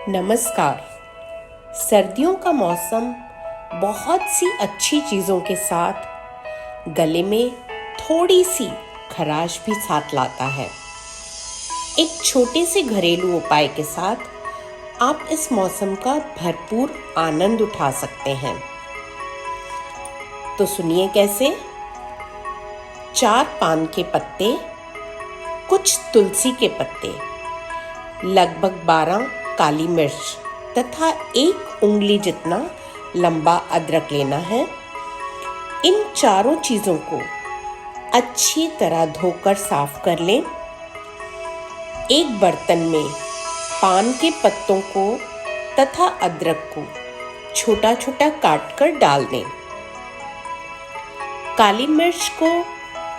नमस्कार। सर्दियों का मौसम बहुत सी अच्छी चीज़ों के साथ गले में थोड़ी सी खराश भी साथ लाता है। एक छोटे से घरेलू उपाय के साथ आप इस मौसम का भरपूर आनंद उठा सकते हैं। तो सुनिए कैसे। 4 पान के पत्ते, कुछ तुलसी के पत्ते, लगभग 12 काली मिर्च तथा 1 उंगली जितना लंबा अदरक लेना है। इन चारों चीज़ों को अच्छी तरह धोकर साफ कर लें। एक बर्तन में पान के पत्तों को तथा अदरक को छोटा छोटा काट कर डाल दें। काली मिर्च को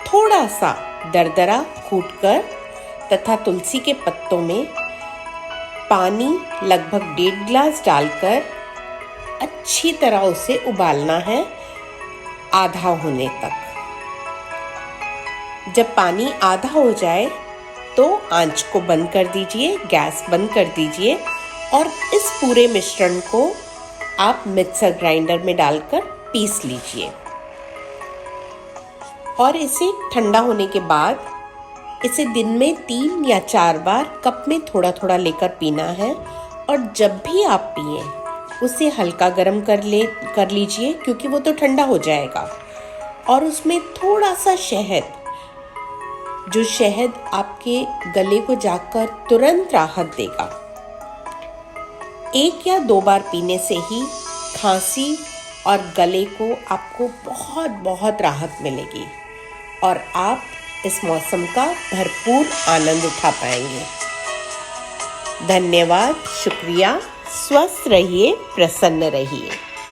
थोड़ा सा दरदरा कूटकर तथा तुलसी के पत्तों में पानी लगभग 1.5 गिलास डालकर अच्छी तरह उसे उबालना है आधा होने तक। जब पानी आधा हो जाए तो आंच को बंद कर दीजिए, गैस बंद कर दीजिए और इस पूरे मिश्रण को आप मिक्सर ग्राइंडर में डालकर पीस लीजिए। और इसे ठंडा होने के बाद इसे दिन में 3 या 4 बार कप में थोड़ा थोड़ा लेकर पीना है। और जब भी आप पिएं उसे हल्का गर्म कर लीजिए, क्योंकि वो तो ठंडा हो जाएगा। और उसमें थोड़ा सा शहद, जो शहद आपके गले को जाकर तुरंत राहत देगा। 1 या 2 बार पीने से ही खांसी और गले को आपको बहुत बहुत राहत मिलेगी और आप इस मौसम का भरपूर आनंद उठा पाएंगे। धन्यवाद, शुक्रिया। स्वस्थ रहिए, प्रसन्न रहिए।